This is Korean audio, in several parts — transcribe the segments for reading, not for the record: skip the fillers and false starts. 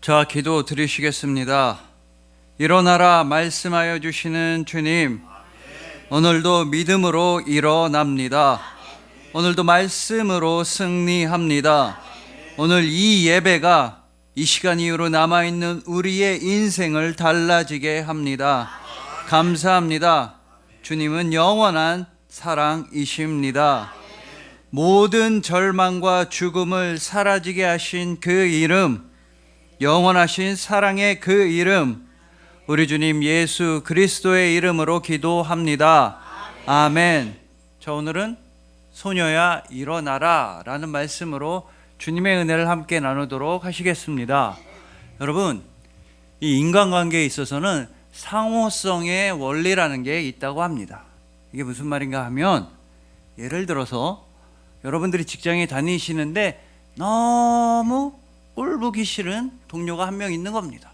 자, 기도 드리시겠습니다. 일어나라 말씀하여 주시는 주님, 오늘도 믿음으로 일어납니다. 오늘도 말씀으로 승리합니다. 오늘 이 예배가 이 시간 이후로 남아있는 우리의 인생을 달라지게 합니다. 감사합니다. 주님은 영원한 사랑이십니다. 모든 절망과 죽음을 사라지게 하신 그 이름, 영원하신 사랑의 그 이름, 우리 주님 예수 그리스도의 이름으로 기도합니다. 아멘. 자, 오늘은 소녀야 일어나라 라는 말씀으로 주님의 은혜를 함께 나누도록 하시겠습니다. 여러분, 이 인간관계에 있어서는 상호성의 원리라는 게 있다고 합니다. 이게 무슨 말인가 하면, 예를 들어서 여러분들이 직장에 다니시는데 너무 꼴 보기 싫은 동료가 한 명 있는 겁니다.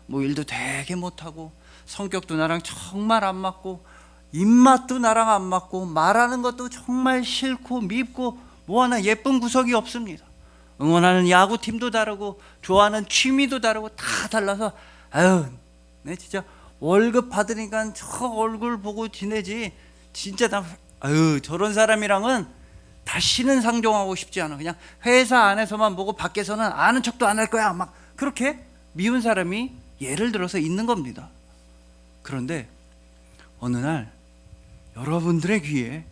뭐 일도 되게 못하고 성격도 나랑 정말 안 맞고 입맛도 나랑 안 맞고 말하는 것도 정말 싫고 밉고 뭐 하나 예쁜 구석이 없습니다. 응원하는 야구팀도 다르고 좋아하는 취미도 다르고 다 달라서 아유, 내 진짜 월급 받으니까 저 얼굴 보고 지내지, 진짜 나 저런 사람이랑은 다시는 상종하고 싶지 않아. 그냥 회사 안에서만 보고 밖에서는 아는 척도 안 할 거야. 막 그렇게 미운 사람이 예를 들어서 있는 겁니다. 그런데 어느 날 여러분들의 귀에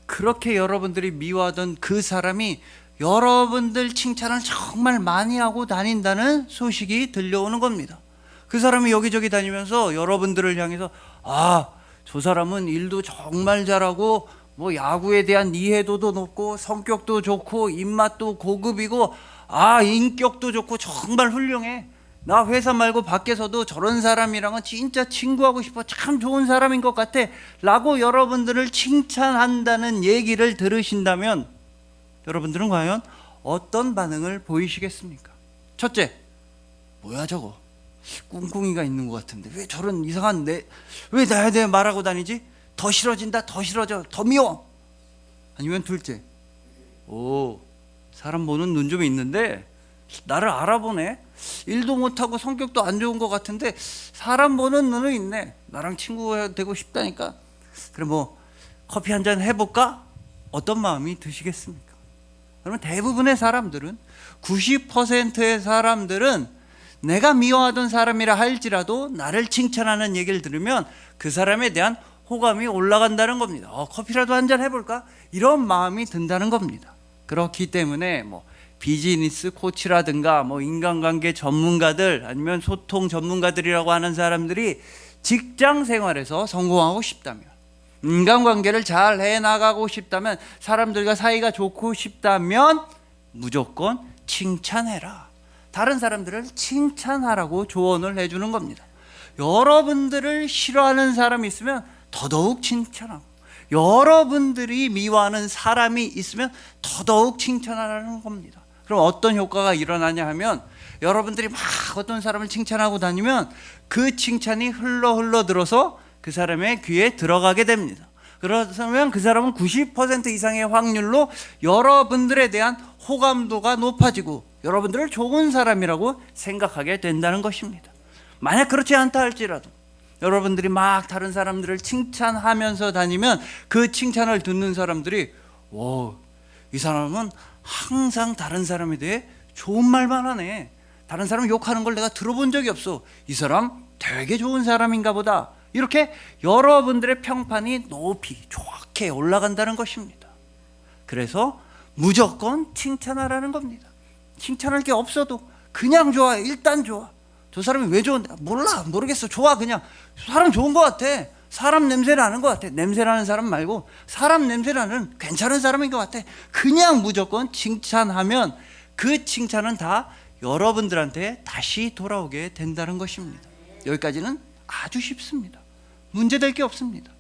그렇게 여러분들이 미워하던 그 사람이 여러분들 칭찬을 정말 많이 하고 다닌다는 소식이 들려오는 겁니다. 그 사람이 여기저기 다니면서 여러분들을 향해서 저 사람은 일도 정말 잘하고 뭐 야구에 대한 이해도도 높고 성격도 좋고 입맛도 고급이고 인격도 좋고 정말 훌륭해. 나 회사 말고 밖에서도 저런 사람이랑은 진짜 친구하고 싶어. 참 좋은 사람인 것 같아 라고 여러분들을 칭찬한다는 얘기를 들으신다면 여러분들은 과연 어떤 반응을 보이시겠습니까? 첫째, 뭐야 저거, 꿍꿍이가 있는 것 같은데 왜 저런 이상한 왜 나에 말하고 다니지? 더 싫어진다, 더 싫어져, 더 미워. 아니면 둘째, 사람 보는 눈 좀 있는데 나를 알아보네. 일도 못하고 성격도 안 좋은 것 같은데 사람 보는 눈은 있네. 나랑 친구가 되고 싶다니까. 그럼 뭐 커피 한잔 해볼까? 어떤 마음이 드시겠습니까? 그러면 대부분의 사람들은, 90%의 사람들은 내가 미워하던 사람이라 할지라도 나를 칭찬하는 얘기를 들으면 그 사람에 대한 호감이 올라간다는 겁니다. 커피라도 한잔 해볼까? 이런 마음이 든다는 겁니다. 그렇기 때문에 뭐 비즈니스 코치라든가 뭐 인간관계 전문가들 아니면 소통 전문가들이라고 하는 사람들이 직장 생활에서 성공하고 싶다면, 인간관계를 잘 해나가고 싶다면, 사람들과 사이가 좋고 싶다면 무조건 칭찬해라. 다른 사람들을 칭찬하라고 조언을 해주는 겁니다. 여러분들을 싫어하는 사람이 있으면 더더욱 칭찬하고, 여러분들이 미워하는 사람이 있으면 더더욱 칭찬하라는 겁니다. 그럼 어떤 효과가 일어나냐 하면, 여러분들이 막 어떤 사람을 칭찬하고 다니면 그 칭찬이 흘러 들어서 그 사람의 귀에 들어가게 됩니다. 그러면 그 사람은 90% 이상의 확률로 여러분들에 대한 호감도가 높아지고 여러분들을 좋은 사람이라고 생각하게 된다는 것입니다. 만약 그렇지 않다 할지라도 여러분들이 막 다른 사람들을 칭찬하면서 다니면 그 칭찬을 듣는 사람들이 이 사람은 항상 다른 사람에 대해 좋은 말만 하네. 다른 사람 욕하는 걸 내가 들어본 적이 없어. 이 사람 되게 좋은 사람인가 보다. 이렇게 여러분들의 평판이 높이 좋게 올라간다는 것입니다. 그래서 무조건 칭찬하라는 겁니다. 칭찬할 게 없어도 그냥 좋아. 일단 좋아. 저 사람이 왜 좋은데? 모르겠어. 좋아. 그냥 사람 좋은 것 같아. 사람 냄새 나는 것 같아. 냄새 나는 사람 말고 사람 냄새 나는 괜찮은 사람인 것 같아. 그냥 무조건 칭찬하면 그 칭찬은 다 여러분들한테 다시 돌아오게 된다는 것입니다. 여기까지는 아주 쉽습니다. 문제될 게 없습니다.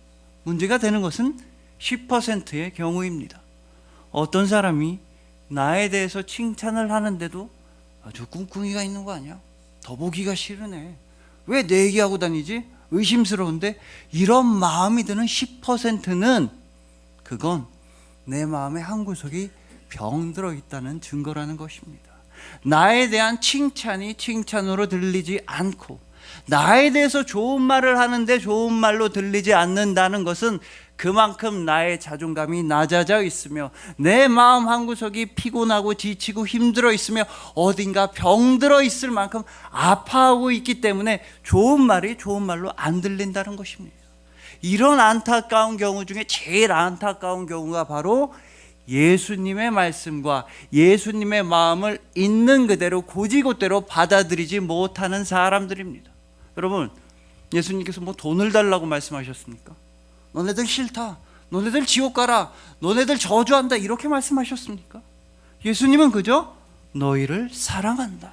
문제가 되는 것은 10%의 경우입니다. 어떤 사람이 나에 대해서 칭찬을 하는데도 저 꿍꿍이가 있는 거 아니야? 더 보기가 싫으네. 왜 내 얘기하고 다니지? 의심스러운데? 이런 마음이 드는 10%는 그건 내 마음의 한 구석이 병들어 있다는 증거라는 것입니다. 나에 대한 칭찬이 칭찬으로 들리지 않고, 나에 대해서 좋은 말을 하는데 좋은 말로 들리지 않는다는 것은 그만큼 나의 자존감이 낮아져 있으며 내 마음 한구석이 피곤하고 지치고 힘들어 있으며 어딘가 병들어 있을 만큼 아파하고 있기 때문에 좋은 말이 좋은 말로 안 들린다는 것입니다. 이런 안타까운 경우 중에 제일 안타까운 경우가 바로 예수님의 말씀과 예수님의 마음을 있는 그대로 고지고대로 받아들이지 못하는 사람들입니다. 여러분, 예수님께서 뭐 돈을 달라고 말씀하셨습니까? 너네들 싫다, 너네들 지옥 가라, 너네들 저주한다, 이렇게 말씀하셨습니까? 예수님은 그저 너희를 사랑한다,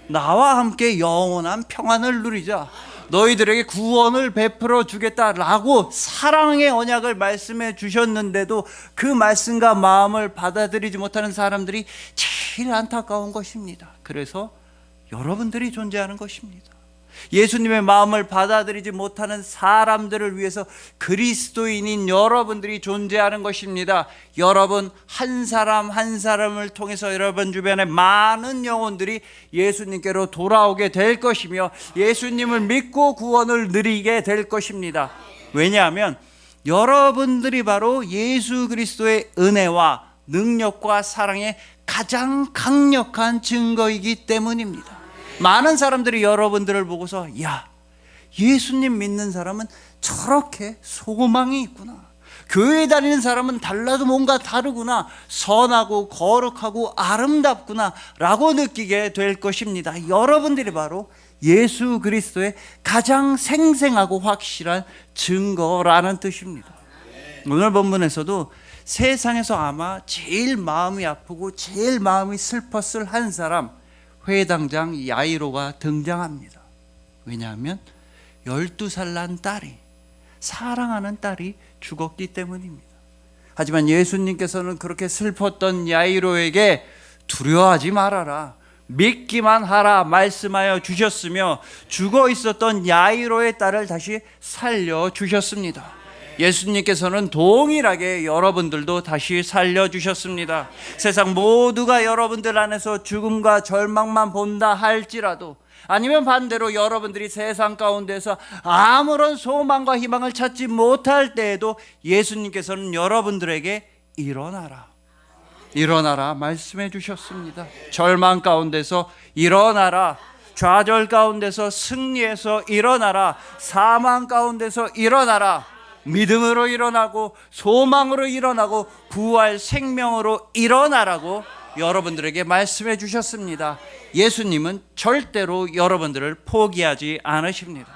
나와 함께 영원한 평안을 누리자, 너희들에게 구원을 베풀어 주겠다라고 사랑의 언약을 말씀해 주셨는데도 그 말씀과 마음을 받아들이지 못하는 사람들이 제일 안타까운 것입니다. 그래서 여러분들이 존재하는 것입니다. 예수님의 마음을 받아들이지 못하는 사람들을 위해서 그리스도인인 여러분들이 존재하는 것입니다. 여러분 한 사람 한 사람을 통해서 여러분 주변에 많은 영혼들이 예수님께로 돌아오게 될 것이며 예수님을 믿고 구원을 누리게 될 것입니다. 왜냐하면 여러분들이 바로 예수 그리스도의 은혜와 능력과 사랑의 가장 강력한 증거이기 때문입니다. 많은 사람들이 여러분들을 보고서 야, 예수님 믿는 사람은 저렇게 소망이 있구나, 교회에 다니는 사람은 달라도 뭔가 다르구나, 선하고 거룩하고 아름답구나 라고 느끼게 될 것입니다. 여러분들이 바로 예수 그리스도의 가장 생생하고 확실한 증거라는 뜻입니다. 오늘 본문에서도 세상에서 아마 제일 마음이 아프고 제일 마음이 슬펐을 한 사람, 회당장 야이로가 등장합니다. 왜냐하면 12살 난 딸이, 사랑하는 딸이 죽었기 때문입니다. 하지만 예수님께서는 그렇게 슬펐던 야이로에게 두려워하지 말아라, 믿기만 하라 말씀하여 주셨으며 죽어 있었던 야이로의 딸을 다시 살려주셨습니다. 예수님께서는 동일하게 여러분들도 다시 살려주셨습니다. 세상 모두가 여러분들 안에서 죽음과 절망만 본다 할지라도, 아니면 반대로 여러분들이 세상 가운데서 아무런 소망과 희망을 찾지 못할 때에도 예수님께서는 여러분들에게 일어나라, 일어나라 말씀해 주셨습니다. 절망 가운데서 일어나라, 좌절 가운데서 승리해서 일어나라, 사망 가운데서 일어나라, 믿음으로 일어나고 소망으로 일어나고 부활 생명으로 일어나라고 여러분들에게 말씀해 주셨습니다. 예수님은 절대로 여러분들을 포기하지 않으십니다.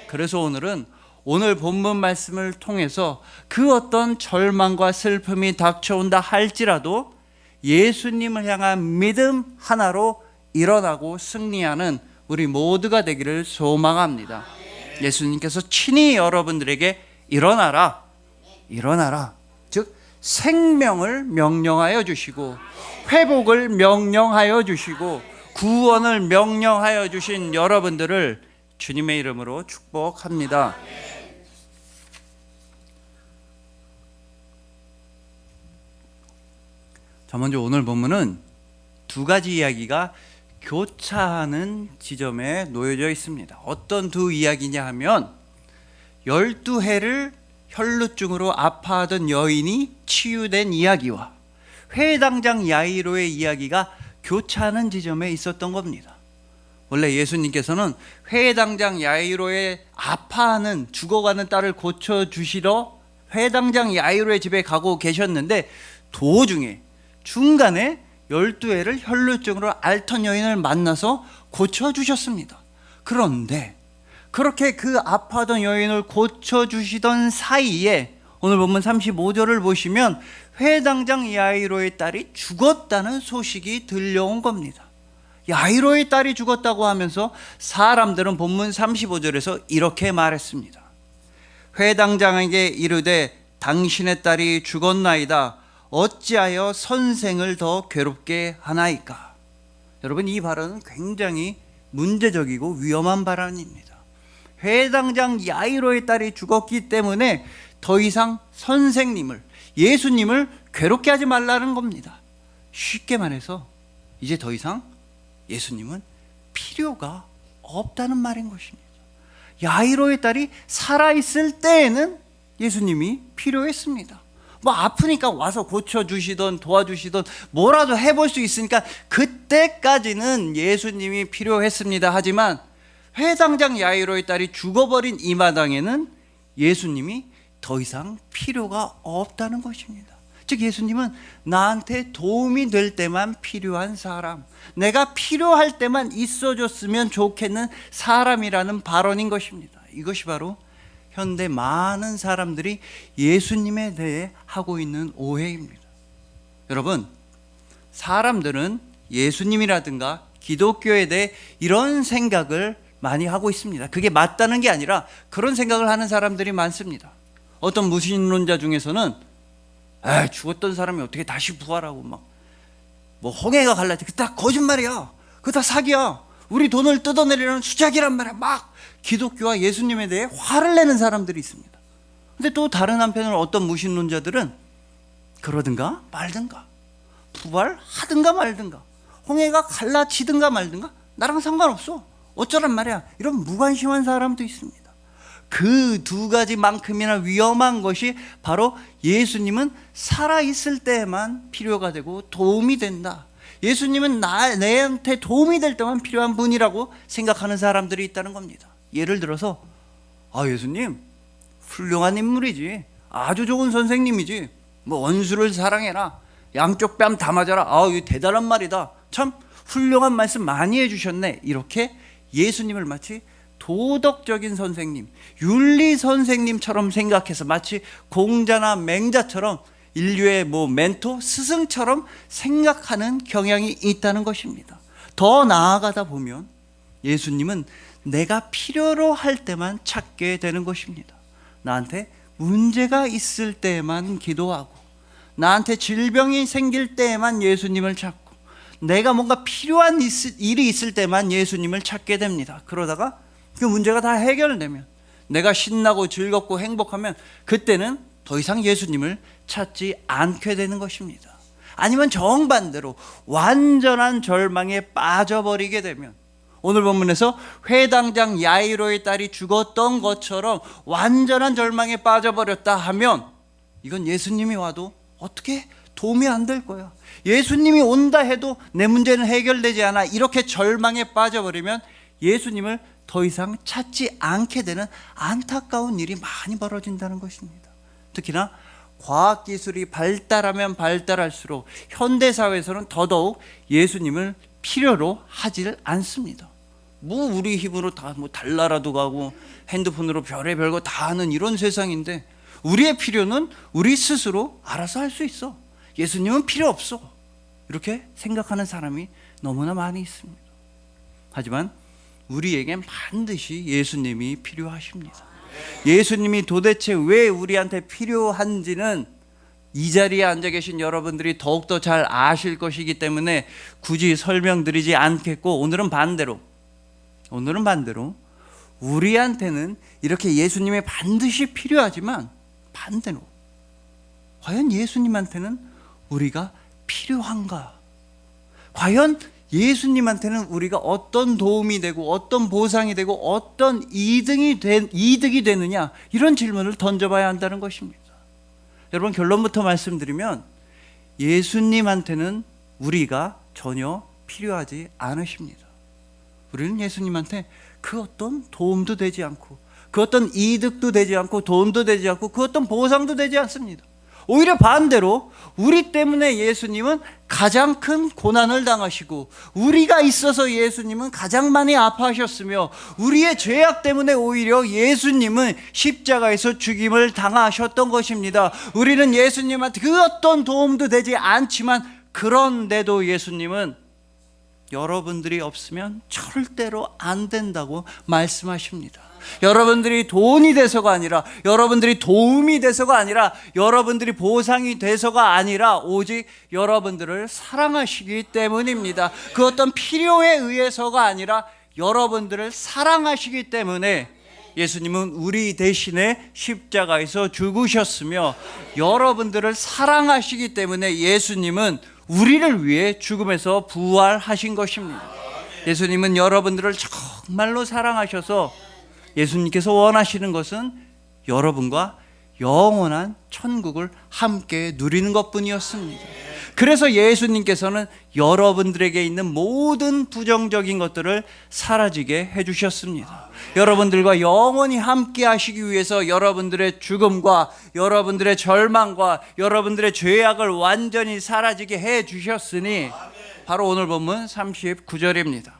그래서 오늘은 오늘 본문 말씀을 통해서 그 어떤 절망과 슬픔이 닥쳐온다 할지라도 예수님을 향한 믿음 하나로 일어나고 승리하는 우리 모두가 되기를 소망합니다. 예수님께서 친히 여러분들에게 일어나라, 일어나라, 즉 생명을 명령하여 주시고 회복을 명령하여 주시고 구원을 명령하여 주신 여러분들을 주님의 이름으로 축복합니다. 자, 먼저 오늘 본문은 두 가지 이야기가 교차하는 지점에 놓여져 있습니다. 어떤 두 이야기냐 하면 12해를 혈루증으로 아파하던 여인이 치유된 이야기와 회당장 야이로의 이야기가 교차하는 지점에 있었던 겁니다. 원래 예수님께서는 회당장 야이로의 아파하는 죽어가는 딸을 고쳐주시러 회당장 야이로의 집에 가고 계셨는데 도중에 중간에 12해를 혈루증으로 앓던 여인을 만나서 고쳐주셨습니다. 그런데 그렇게 그 아파하던 여인을 고쳐주시던 사이에 오늘 본문 35절을 보시면 회당장 야이로의 딸이 죽었다는 소식이 들려온 겁니다. 야이로의 딸이 죽었다고 하면서 사람들은 본문 35절에서 이렇게 말했습니다. 회당장에게 이르되 당신의 딸이 죽었나이다. 어찌하여 선생을 더 괴롭게 하나이까? 여러분, 이 발언은 굉장히 문제적이고 위험한 발언입니다. 회당장 야이로의 딸이 죽었기 때문에 더 이상 선생님을, 예수님을 괴롭게 하지 말라는 겁니다. 쉽게 말해서 이제 더 이상 예수님은 필요가 없다는 말인 것입니다. 야이로의 딸이 살아있을 때에는 예수님이 필요했습니다. 뭐 아프니까 와서 고쳐주시던 도와주시던 뭐라도 해볼 수 있으니까 그때까지는 예수님이 필요했습니다. 하지만 회당장 야이로의 딸이 죽어버린 이 마당에는 예수님이 더 이상 필요가 없다는 것입니다. 즉 예수님은 나한테 도움이 될 때만 필요한 사람, 내가 필요할 때만 있어줬으면 좋겠는 사람이라는 발언인 것입니다. 이것이 바로 현대 많은 사람들이 예수님에 대해 하고 있는 오해입니다. 여러분, 사람들은 예수님이라든가 기독교에 대해 이런 생각을 많이 하고 있습니다. 그게 맞다는 게 아니라 그런 생각을 하는 사람들이 많습니다. 어떤 무신론자 중에서는 죽었던 사람이 어떻게 다시 부활하고 뭐 홍해가 갈라지, 그거 다 거짓말이야, 그거 다 사기야, 우리 돈을 뜯어내려는 수작이란 말이야, 막 기독교와 예수님에 대해 화를 내는 사람들이 있습니다. 근데 또 다른 한편으로 어떤 무신론자들은 그러든가 말든가, 부활하든가 말든가, 홍해가 갈라지든가 말든가 나랑 상관없어, 어쩌란 말이야, 이런 무관심한 사람도 있습니다. 그 두 가지만큼이나 위험한 것이 바로 예수님은 살아있을 때만 필요가 되고 도움이 된다, 예수님은 내한테 도움이 될 때만 필요한 분이라고 생각하는 사람들이 있다는 겁니다. 예를 들어서 예수님 훌륭한 인물이지, 아주 좋은 선생님이지, 뭐 원수를 사랑해라, 양쪽 뺨 다 맞아라, 이거 대단한 말이다, 참 훌륭한 말씀 많이 해주셨네, 이렇게 예수님을 마치 도덕적인 선생님, 윤리 선생님처럼 생각해서 마치 공자나 맹자처럼 인류의 멘토, 스승처럼 생각하는 경향이 있다는 것입니다. 더 나아가다 보면 예수님은 내가 필요로 할 때만 찾게 되는 것입니다. 나한테 문제가 있을 때만 기도하고, 나한테 질병이 생길 때만 예수님을 찾고, 내가 뭔가 필요한 일이 있을 때만 예수님을 찾게 됩니다. 그러다가 그 문제가 다 해결되면, 내가 신나고 즐겁고 행복하면 그때는 더 이상 예수님을 찾지 않게 되는 것입니다. 아니면 정반대로 완전한 절망에 빠져버리게 되면, 오늘 본문에서 회당장 야이로의 딸이 죽었던 것처럼 완전한 절망에 빠져버렸다 하면, 이건 예수님이 와도 어떻게 도움이 안 될 거야, 예수님이 온다 해도 내 문제는 해결되지 않아, 이렇게 절망에 빠져버리면 예수님을 더 이상 찾지 않게 되는 안타까운 일이 많이 벌어진다는 것입니다. 특히나 과학기술이 발달하면 발달할수록 현대사회에서는 더더욱 예수님을 필요로 하지를 않습니다. 우리 힘으로 다 달나라도 가고 핸드폰으로 별의별 거 다 하는 이런 세상인데, 우리의 필요는 우리 스스로 알아서 할 수 있어, 예수님은 필요 없어, 이렇게 생각하는 사람이 너무나 많이 있습니다. 하지만 우리에겐 반드시 예수님이 필요하십니다. 예수님이 도대체 왜 우리한테 필요한지는 이 자리에 앉아 계신 여러분들이 더욱더 잘 아실 것이기 때문에 굳이 설명드리지 않겠고, 오늘은 반대로 우리한테는 이렇게 예수님이 반드시 필요하지만 반대로 과연 예수님한테는 우리가 필요한가? 과연 예수님한테는 우리가 어떤 도움이 되고 어떤 보상이 되고 어떤 이득이 되느냐, 이런 질문을 던져봐야 한다는 것입니다. 여러분, 결론부터 말씀드리면 예수님한테는 우리가 전혀 필요하지 않으십니다. 우리는 예수님한테 그 어떤 도움도 되지 않고, 그 어떤 이득도 되지 않고, 돈도 되지 않고, 그 어떤 보상도 되지 않습니다. 오히려 반대로 우리 때문에 예수님은 가장 큰 고난을 당하시고, 우리가 있어서 예수님은 가장 많이 아파하셨으며, 우리의 죄악 때문에 오히려 예수님은 십자가에서 죽임을 당하셨던 것입니다. 우리는 예수님한테 그 어떤 도움도 되지 않지만, 그런데도 예수님은 여러분들이 없으면 절대로 안 된다고 말씀하십니다. 여러분들이 돈이 돼서가 아니라, 여러분들이 도움이 돼서가 아니라, 여러분들이 보상이 돼서가 아니라 오직 여러분들을 사랑하시기 때문입니다. 그 어떤 필요에 의해서가 아니라 여러분들을 사랑하시기 때문에 예수님은 우리 대신에 십자가에서 죽으셨으며, 여러분들을 사랑하시기 때문에 예수님은 우리를 위해 죽음에서 부활하신 것입니다. 예수님은 여러분들을 정말로 사랑하셔서 예수님께서 원하시는 것은 여러분과 영원한 천국을 함께 누리는 것뿐이었습니다. 그래서 예수님께서는 여러분들에게 있는 모든 부정적인 것들을 사라지게 해주셨습니다. 여러분들과 영원히 함께 하시기 위해서 여러분들의 죽음과 여러분들의 절망과 여러분들의 죄악을 완전히 사라지게 해주셨으니 바로 오늘 본문 39절입니다.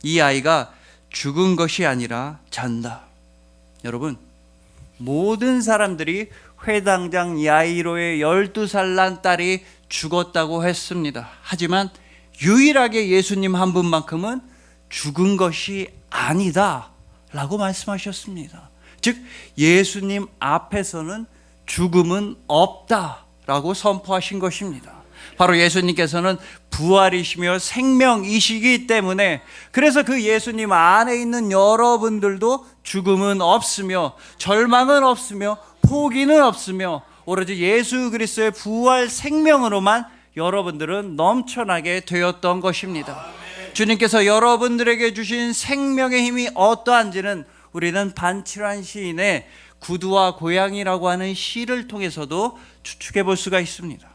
이 아이가 죽은 것이 아니라 잔다. 여러분, 모든 사람들이 회당장 야이로의 12살 난 딸이 죽었다고 했습니다. 하지만 유일하게 예수님 한 분만큼은 죽은 것이 아니다 라고 말씀하셨습니다. 즉 예수님 앞에서는 죽음은 없다 라고 선포하신 것입니다. 바로 예수님께서는 부활이시며 생명이시기 때문에, 그래서 그 예수님 안에 있는 여러분들도 죽음은 없으며 절망은 없으며 포기는 없으며 오로지 예수 그리스도의 부활 생명으로만 여러분들은 넘쳐나게 되었던 것입니다. 주님께서 여러분들에게 주신 생명의 힘이 어떠한지는 우리는 반칠환 시인의 구두와 고양이라고 하는 시를 통해서도 추측해 볼 수가 있습니다.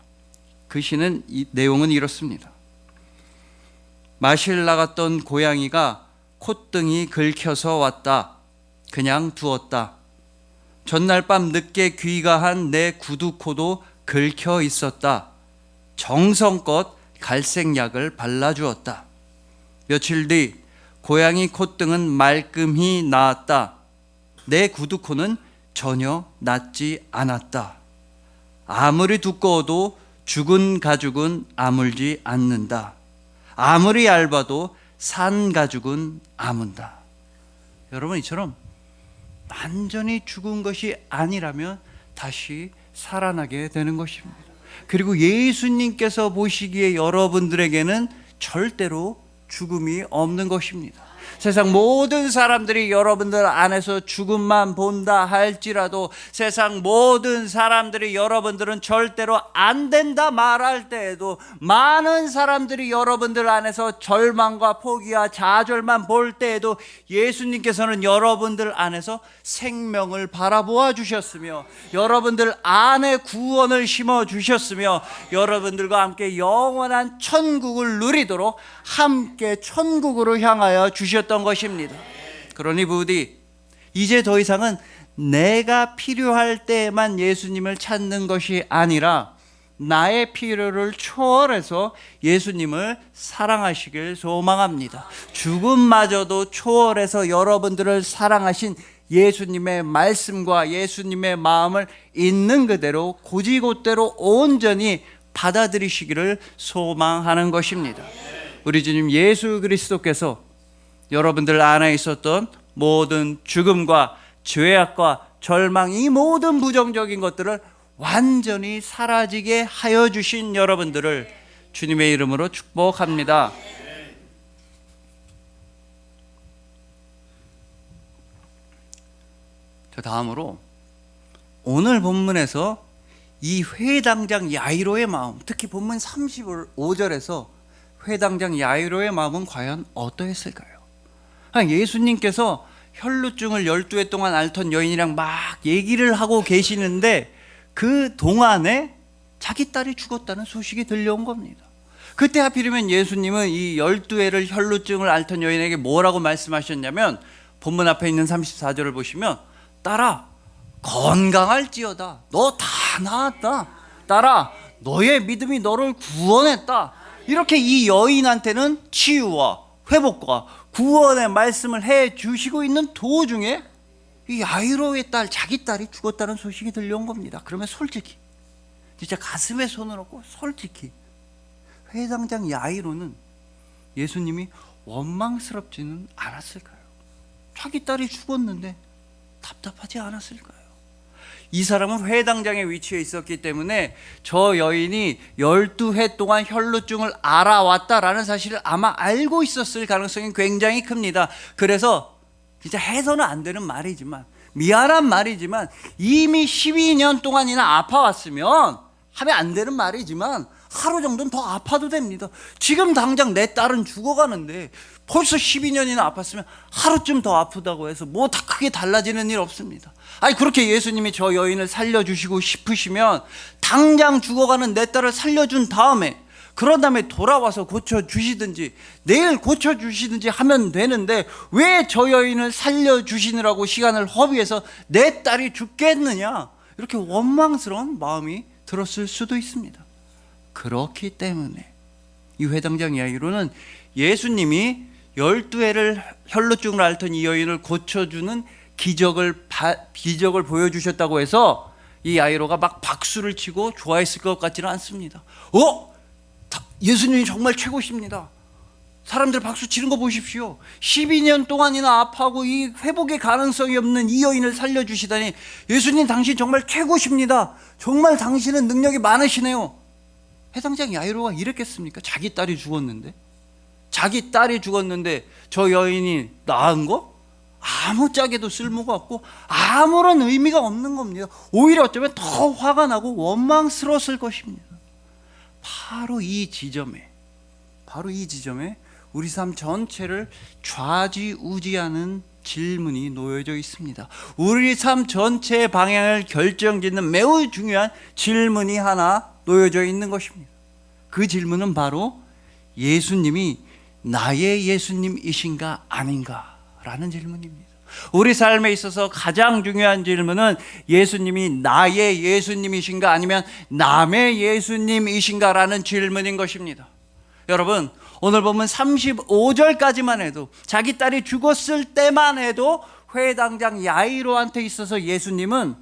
그 시는 내용은 이렇습니다. 마실 나갔던 고양이가 콧등이 긁혀서 왔다. 그냥 두었다. 전날 밤 늦게 귀가한 내 구두코도 긁혀 있었다. 정성껏 갈색약을 발라주었다. 며칠 뒤 고양이 콧등은 말끔히 나았다. 내 구두코는 전혀 낫지 않았다. 아무리 두꺼워도 죽은 가죽은 아물지 않는다. 아무리 얇아도 산 가죽은 아문다. 여러분, 이처럼 완전히 죽은 것이 아니라면 다시 살아나게 되는 것입니다. 그리고 예수님께서 보시기에 여러분들에게는 절대로 죽음이 없는 것입니다. 세상 모든 사람들이 여러분들 안에서 죽음만 본다 할지라도, 세상 모든 사람들이 여러분들은 절대로 안 된다 말할 때에도, 많은 사람들이 여러분들 안에서 절망과 포기와 좌절만 볼 때에도 예수님께서는 여러분들 안에서 생명을 바라보아 주셨으며 여러분들 안에 구원을 심어 주셨으며 여러분들과 함께 영원한 천국을 누리도록 함께 천국으로 향하여 주셨던 것입니다. 그러니 부디 이제 더 이상은 내가 필요할 때에만 예수님을 찾는 것이 아니라 나의 필요를 초월해서 예수님을 사랑하시길 소망합니다. 죽음마저도 초월해서 여러분들을 사랑하신 예수님의 말씀과 예수님의 마음을 있는 그대로 곧이곧대로 온전히 받아들이시기를 소망하는 것입니다. 우리 주님 예수 그리스도께서 여러분들 안에 있었던 모든 죽음과 죄악과 절망, 이 모든 부정적인 것들을 완전히 사라지게 하여 주신 여러분들을 주님의 이름으로 축복합니다. 자, 다음으로 오늘 본문에서 이 회당장 야이로의 마음, 특히 본문 35절에서 회당장 야이로의 마음은 과연 어떠했을까요? 예수님께서 혈루증을 12해 동안 앓던 여인이랑 막 얘기를 하고 계시는데 그 동안에 자기 딸이 죽었다는 소식이 들려온 겁니다. 그때 하필이면 예수님은 이 12해를 혈루증을 앓던 여인에게 뭐라고 말씀하셨냐면, 본문 앞에 있는 34절을 보시면, 딸아 건강할지어다, 너 다 나았다, 딸아 너의 믿음이 너를 구원했다, 이렇게 이 여인한테는 치유와 회복과 구원의 말씀을 해 주시고 있는 도중에 이 야이로의 딸, 자기 딸이 죽었다는 소식이 들려온 겁니다. 그러면 솔직히 진짜 가슴에 손을 얹고 솔직히 회당장 야이로는 예수님이 원망스럽지는 않았을까요? 자기 딸이 죽었는데 답답하지 않았을까요? 이 사람은 회당장의 위치에 있었기 때문에 저 여인이 12해 동안 혈루증을 앓아왔다라는 사실을 아마 알고 있었을 가능성이 굉장히 큽니다. 그래서 진짜 해서는 안 되는 말이지만, 미안한 말이지만, 이미 12년 동안이나 아파왔으면 하면 안 되는 말이지만, 하루 정도는 더 아파도 됩니다. 지금 당장 내 딸은 죽어가는데 벌써 12년이나 아팠으면 하루쯤 더 아프다고 해서 뭐 다 크게 달라지는 일 없습니다. 아니 그렇게 예수님이 저 여인을 살려주시고 싶으시면 당장 죽어가는 내 딸을 살려준 다음에, 그런 다음에 돌아와서 고쳐주시든지 내일 고쳐주시든지 하면 되는데 왜 저 여인을 살려주시느라고 시간을 허비해서 내 딸이 죽겠느냐, 이렇게 원망스러운 마음이 들었을 수도 있습니다. 그렇기 때문에 이 회당장 야이로는 예수님이 12해를 혈루증을 앓던 이 여인을 고쳐주는 기적을 보여주셨다고 해서 이 야이로가 막 박수를 치고 좋아했을 것 같지는 않습니다. 예수님이 정말 최고십니다. 사람들 박수 치는 거 보십시오. 12년 동안이나 아파하고 이 회복의 가능성이 없는 이 여인을 살려주시다니, 예수님 당신 정말 최고십니다. 정말 당신은 능력이 많으시네요. 회당장 야이로가 이랬겠습니까? 자기 딸이 죽었는데 저 여인이 나은 거? 아무짝에도 쓸모가 없고 아무런 의미가 없는 겁니다. 오히려 어쩌면 더 화가 나고 원망스러웠을 것입니다. 바로 이 지점에 우리 삶 전체를 좌지우지하는 질문이 놓여져 있습니다. 우리 삶 전체의 방향을 결정짓는 매우 중요한 질문이 하나 놓여져 있는 것입니다. 그 질문은 바로 예수님이 나의 예수님이신가 아닌가라는 질문입니다. 우리 삶에 있어서 가장 중요한 질문은 예수님이 나의 예수님이신가 아니면 남의 예수님이신가라는 질문인 것입니다. 여러분, 오늘 보면 35절까지만 해도, 자기 딸이 죽었을 때만 해도 회당장 야이로한테 있어서 예수님은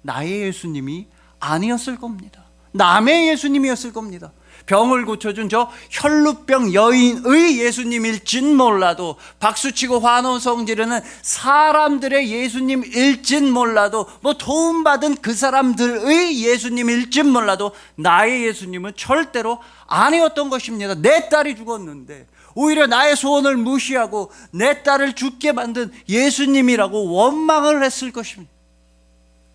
나의 예수님이 아니었을 겁니다. 남의 예수님이었을 겁니다. 병을 고쳐준 저 혈루병 여인의 예수님일진 몰라도, 박수치고 환호성 지르는 사람들의 예수님일진 몰라도, 뭐 도움받은 그 사람들의 예수님일진 몰라도 나의 예수님은 절대로 아니었던 것입니다. 내 딸이 죽었는데 오히려 나의 소원을 무시하고 내 딸을 죽게 만든 예수님이라고 원망을 했을 것입니다.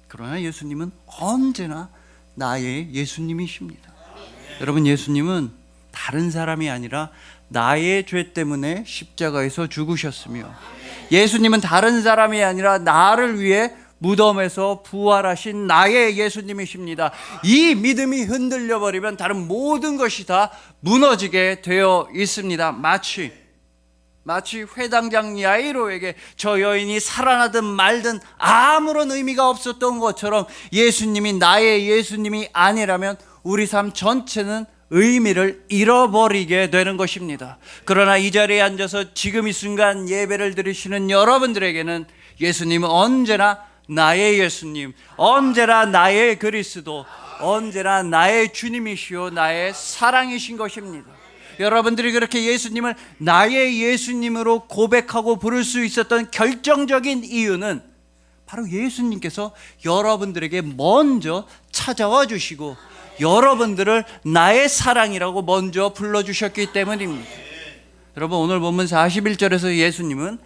그러나 예수님은 언제나 나의 예수님이십니다. 여러분, 예수님은 다른 사람이 아니라 나의 죄 때문에 십자가에서 죽으셨으며, 예수님은 다른 사람이 아니라 나를 위해 무덤에서 부활하신 나의 예수님이십니다. 이 믿음이 흔들려 버리면 다른 모든 것이 다 무너지게 되어 있습니다. 마치 회당장 야이로에게 저 여인이 살아나든 말든 아무런 의미가 없었던 것처럼, 예수님이 나의 예수님이 아니라면 우리 삶 전체는 의미를 잃어버리게 되는 것입니다. 그러나 이 자리에 앉아서 지금 이 순간 예배를 드리시는 여러분들에게는 예수님은 언제나 나의 예수님, 언제나 나의 그리스도, 언제나 나의 주님이시요 나의 사랑이신 것입니다. 여러분들이 그렇게 예수님을 나의 예수님으로 고백하고 부를 수 있었던 결정적인 이유는 바로 예수님께서 여러분들에게 먼저 찾아와 주시고 여러분들을 나의 사랑이라고 먼저 불러주셨기 때문입니다. 여러분, 오늘 본문 41절에서 예수님은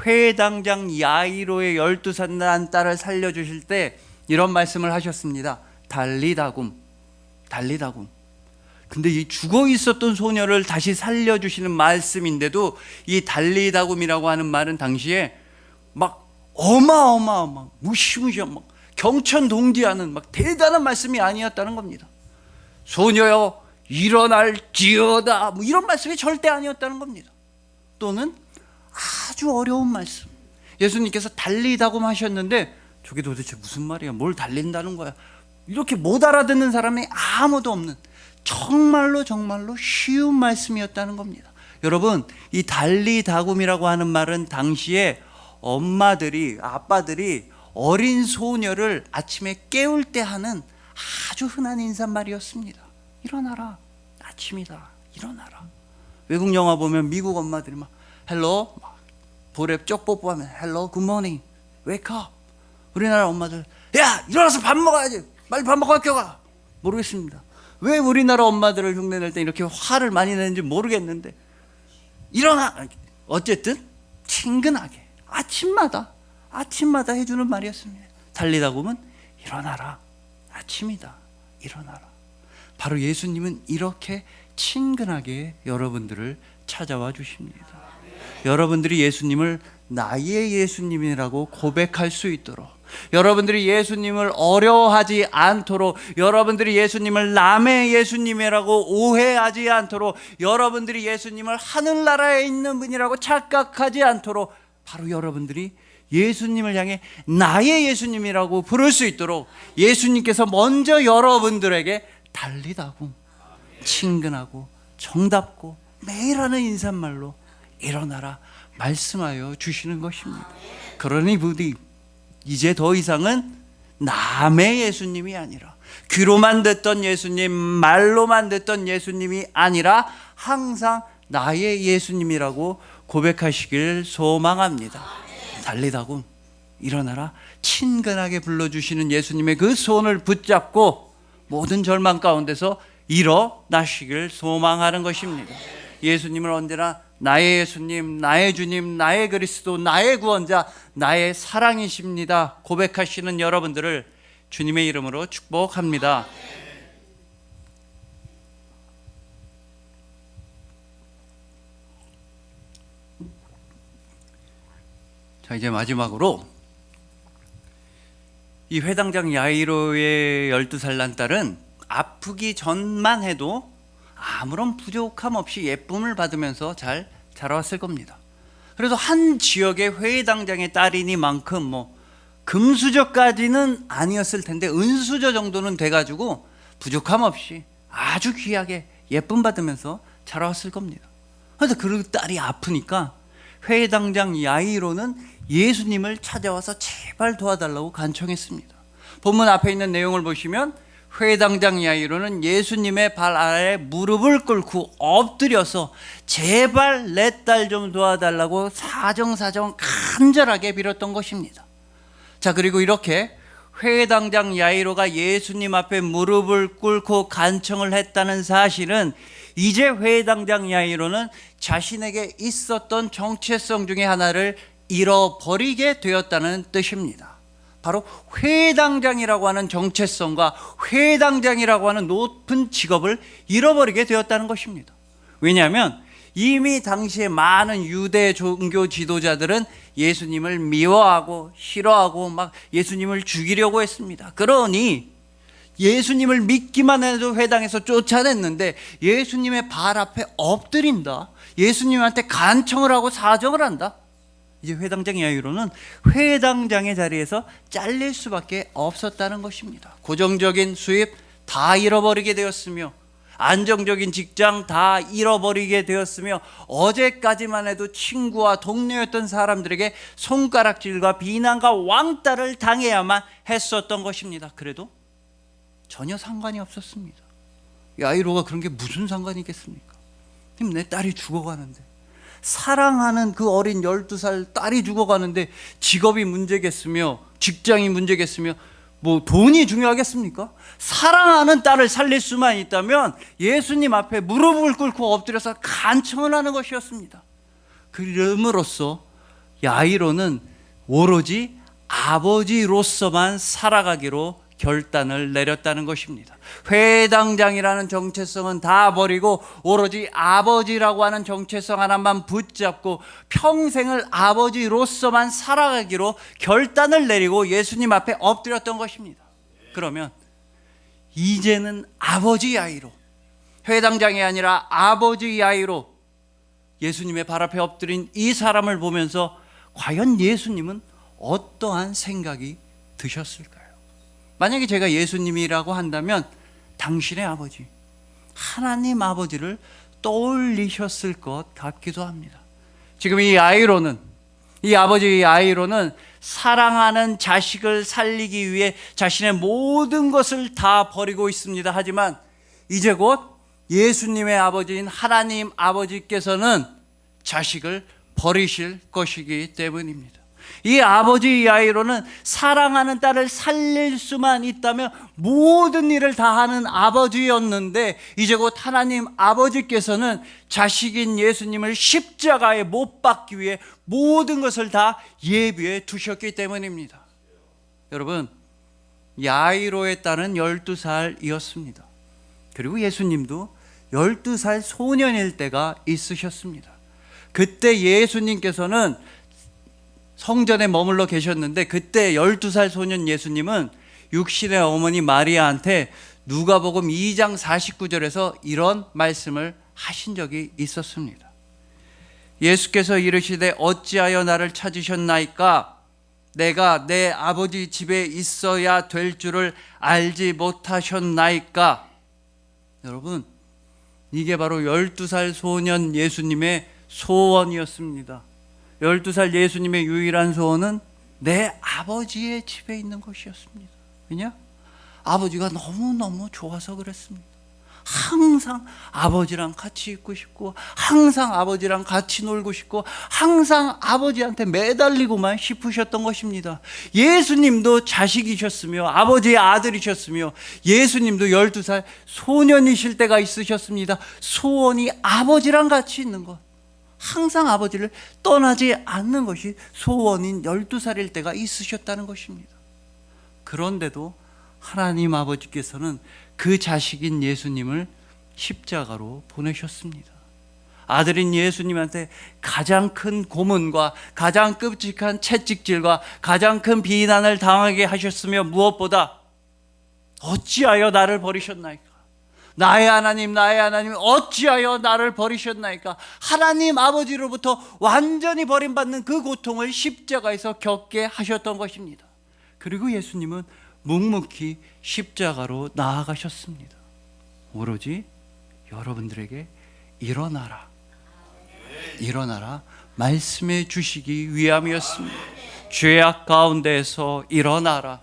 회당장 야이로의 12살 딸을 살려주실 때 이런 말씀을 하셨습니다. 달리다굼. 근데 이 죽어 있었던 소녀를 다시 살려주시는 말씀인데도 이 달리다굼이라고 하는 말은 당시에 막 어마어마한 무시무시한 막 경천동지하는 막 대단한 말씀이 아니었다는 겁니다. 소녀여 일어날지어다, 뭐 이런 말씀이 절대 아니었다는 겁니다. 또는 아주 어려운 말씀, 예수님께서 달리다굼 하셨는데 저게 도대체 무슨 말이야, 뭘 달린다는 거야, 이렇게 못 알아듣는 사람이 아무도 없는 정말로 쉬운 말씀이었다는 겁니다. 여러분, 이 달리다굼이라고 하는 말은 당시에 아빠들이 어린 소녀를 아침에 깨울 때 하는 아주 흔한 인사말이었습니다. 일어나라, 아침이다, 일어나라. 외국 영화 보면 미국 엄마들이 막 헬로, 볼에 쪽 뽀뽀하면 헬로, 굿모닝, 웨이크업. 우리나라 엄마들 야 일어나서 밥 먹어야지, 빨리 밥 먹고 학교 가. 모르겠습니다. 왜 우리나라 엄마들을 흉내낼 때 이렇게 화를 많이 내는지 모르겠는데, 일어나. 어쨌든 친근하게 아침마다 해주는 말이었습니다. 달리다굼은 일어나라, 아침이다, 일어나라. 바로 예수님은 이렇게 친근하게 여러분들을 찾아와 주십니다. 여러분들이 예수님을 나의 예수님이라고 고백할 수 있도록, 여러분들이 예수님을 어려워하지 않도록, 여러분들이 예수님을 남의 예수님이라고 오해하지 않도록, 여러분들이 예수님을 하늘나라에 있는 분이라고 착각하지 않도록, 바로 여러분들이 예수님을 향해 나의 예수님이라고 부를 수 있도록 예수님께서 먼저 여러분들에게 달리다고 친근하고 정답고 매일 하는 인사말로 일어나라 말씀하여 주시는 것입니다. 그러니 부디 이제 더 이상은 남의 예수님이 아니라, 귀로만 듣던 예수님, 말로만 듣던 예수님이 아니라 항상 나의 예수님이라고 고백하시길 소망합니다. 달리다고 일어나라 친근하게 불러주시는 예수님의 그 손을 붙잡고 모든 절망 가운데서 일어나시길 소망하는 것입니다. 예수님을 언제나 나의 예수님, 나의 주님, 나의 그리스도, 나의 구원자, 나의 사랑이십니다 고백하시는 여러분들을 주님의 이름으로 축복합니다. 자, 이제 마지막으로 이 회당장 야이로의 12살 난 딸은 아프기 전만 해도 아무런 부족함 없이 예쁨을 받으면서 잘 자라왔을 겁니다. 그래도 한 지역의 회당장의 딸이니만큼 금수저까지는 아니었을 텐데 은수저 정도는 돼가지고 부족함 없이 아주 귀하게 예쁨 받으면서 자라왔을 겁니다. 그래서 그 딸이 아프니까 회당장 야이로는 예수님을 찾아와서 제발 도와달라고 간청했습니다. 본문 앞에 있는 내용을 보시면 회당장 야이로는 예수님의 발 아래에 무릎을 꿇고 엎드려서 제발 내 딸 좀 도와달라고 사정사정 간절하게 빌었던 것입니다. 자, 그리고 이렇게 회당장 야이로가 예수님 앞에 무릎을 꿇고 간청을 했다는 사실은 이제 회당장 야이로는 자신에게 있었던 정체성 중에 하나를 잃어버리게 되었다는 뜻입니다. 바로 회당장이라고 하는 정체성과 회당장이라고 하는 높은 직업을 잃어버리게 되었다는 것입니다. 왜냐하면 이미 당시에 많은 유대 종교 지도자들은 예수님을 미워하고 싫어하고 막 예수님을 죽이려고 했습니다. 그러니 예수님을 믿기만 해도 회당에서 쫓아냈는데 예수님의 발 앞에 엎드린다, 예수님한테 간청을 하고 사정을 한다, 이제 회당장 야이로는 회당장의 자리에서 잘릴 수밖에 없었다는 것입니다. 고정적인 수입 다 잃어버리게 되었으며 안정적인 직장 다 잃어버리게 되었으며 어제까지만 해도 친구와 동료였던 사람들에게 손가락질과 비난과 왕따를 당해야만 했었던 것입니다. 그래도 전혀 상관이 없었습니다. 야이로가 그런 게 무슨 상관이 있겠습니까? 내 딸이 죽어가는데, 사랑하는 그 어린 12살 딸이 죽어가는데 직업이 문제겠으며 직장이 문제겠으며 돈이 중요하겠습니까? 사랑하는 딸을 살릴 수만 있다면 예수님 앞에 무릎을 꿇고 엎드려서 간청을 하는 것이었습니다. 그럼으로써 야이로는 오로지 아버지로서만 살아가기로 결단을 내렸다는 것입니다. 회당장이라는 정체성은 다 버리고 오로지 아버지라고 하는 정체성 하나만 붙잡고 평생을 아버지로서만 살아가기로 결단을 내리고 예수님 앞에 엎드렸던 것입니다. 그러면 이제는 아버지 야이로, 회당장이 아니라 아버지 야이로 예수님의 발 앞에 엎드린 이 사람을 보면서 과연 예수님은 어떠한 생각이 드셨을까요? 만약에 제가 예수님이라고 한다면 당신의 아버지, 하나님 아버지를 떠올리셨을 것 같기도 합니다. 지금 이 아버지 야이로는 사랑하는 자식을 살리기 위해 자신의 모든 것을 다 버리고 있습니다. 하지만 이제 곧 예수님의 아버지인 하나님 아버지께서는 자식을 버리실 것이기 때문입니다. 이 아버지 야이로는 사랑하는 딸을 살릴 수만 있다면 모든 일을 다 하는 아버지였는데 이제 곧 하나님 아버지께서는 자식인 예수님을 십자가에 못 박기 위해 모든 것을 다 예비해 두셨기 때문입니다. 여러분, 야이로의 딸은 12살이었습니다. 그리고 예수님도 12살 소년일 때가 있으셨습니다. 그때 예수님께서는 성전에 머물러 계셨는데, 그때 12살 소년 예수님은 육신의 어머니 마리아한테 누가복음 2장 49절에서 이런 말씀을 하신 적이 있었습니다. 예수께서 이르시되 어찌하여 나를 찾으셨나이까? 내가 내 아버지 집에 있어야 될 줄을 알지 못하셨나이까? 여러분, 이게 바로 12살 소년 예수님의 소원이었습니다. 12살 예수님의 유일한 소원은 내 아버지의 집에 있는 것이었습니다. 왜냐? 아버지가 너무너무 좋아서 그랬습니다. 항상 아버지랑 같이 있고 싶고, 항상 아버지랑 같이 놀고 싶고, 항상 아버지한테 매달리고만 싶으셨던 것입니다. 예수님도 자식이셨으며 아버지의 아들이셨으며, 예수님도 12살 소년이실 때가 있으셨습니다. 소원이 아버지랑 같이 있는 것, 항상 아버지를 떠나지 않는 것이 소원인 12살일 때가 있으셨다는 것입니다. 그런데도 하나님 아버지께서는 그 자식인 예수님을 십자가로 보내셨습니다. 아들인 예수님한테 가장 큰 고문과 가장 끔찍한 채찍질과 가장 큰 비난을 당하게 하셨으며, 무엇보다 어찌하여 나를 버리셨나이까? 나의 하나님, 나의 하나님, 어찌하여 나를 버리셨나이까? 하나님 아버지로부터 완전히 버림받는 그 고통을 십자가에서 겪게 하셨던 것입니다. 그리고 예수님은 묵묵히 십자가로 나아가셨습니다. 오로지 여러분들에게 일어나라, 일어나라 말씀해 주시기 위함이었습니다. 죄악 가운데서 일어나라,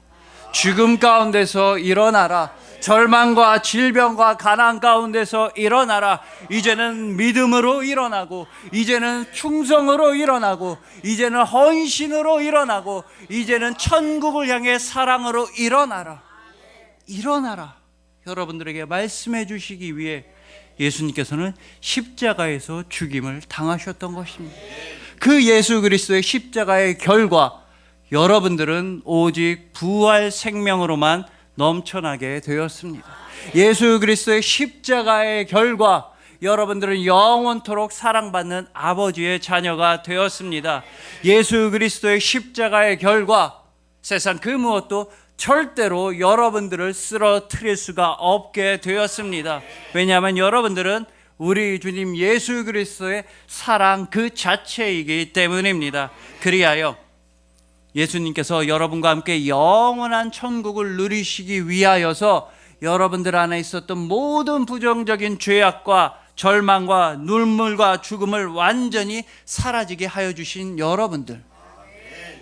죽음 가운데서 일어나라, 절망과 질병과 가난 가운데서 일어나라. 이제는 믿음으로 일어나고, 이제는 충성으로 일어나고, 이제는 헌신으로 일어나고, 이제는 천국을 향해 사랑으로 일어나라. 일어나라. 여러분들에게 말씀해 주시기 위해 예수님께서는 십자가에서 죽임을 당하셨던 것입니다. 그 예수 그리스도의 십자가의 결과, 여러분들은 오직 부활 생명으로만 넘쳐나게 되었습니다. 예수 그리스도의 십자가의 결과, 여러분들은 영원토록 사랑받는 아버지의 자녀가 되었습니다. 예수 그리스도의 십자가의 결과, 세상 그 무엇도 절대로 여러분들을 쓰러뜨릴 수가 없게 되었습니다. 왜냐하면 여러분들은 우리 주님 예수 그리스도의 사랑 그 자체이기 때문입니다. 그리하여 예수님께서 여러분과 함께 영원한 천국을 누리시기 위하여서 여러분들 안에 있었던 모든 부정적인 죄악과 절망과 눈물과 죽음을 완전히 사라지게 하여 주신 여러분들,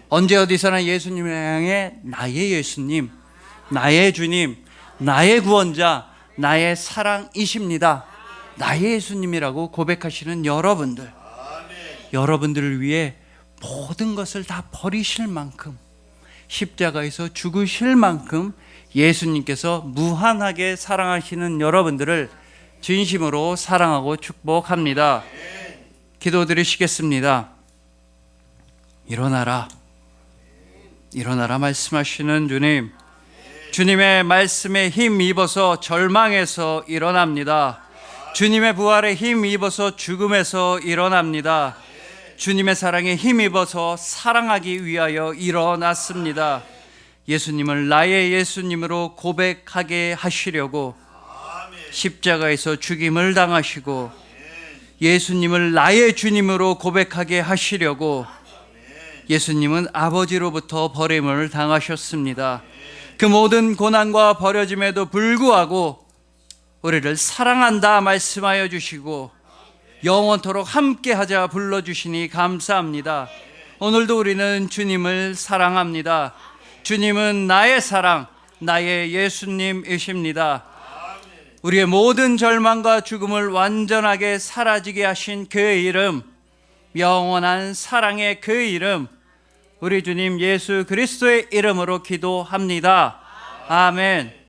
언제 어디서나 예수님을 향해 나의 예수님, 나의 주님, 나의 구원자, 나의 사랑이십니다, 나의 예수님이라고 고백하시는 여러분들, 여러분들을 위해 모든 것을 다 버리실 만큼, 십자가에서 죽으실 만큼 예수님께서 무한하게 사랑하시는 여러분들을 진심으로 사랑하고 축복합니다. 기도드리시겠습니다. 일어나라, 일어나라 말씀하시는 주님, 주님의 말씀에 힘입어서 절망에서 일어납니다. 주님의 부활에 힘입어서 죽음에서 일어납니다. 주님의 사랑에 힘입어서 사랑하기 위하여 일어났습니다. 예수님을 나의 예수님으로 고백하게 하시려고 십자가에서 죽임을 당하시고, 예수님을 나의 주님으로 고백하게 하시려고 예수님은 아버지로부터 버림을 당하셨습니다. 그 모든 고난과 버려짐에도 불구하고 우리를 사랑한다 말씀하여 주시고 영원토록 함께하자 불러주시니 감사합니다. 오늘도 우리는 주님을 사랑합니다. 주님은 나의 사랑, 나의 예수님이십니다. 우리의 모든 절망과 죽음을 완전하게 사라지게 하신 그 이름, 영원한 사랑의 그 이름, 우리 주님 예수 그리스도의 이름으로 기도합니다. 아멘.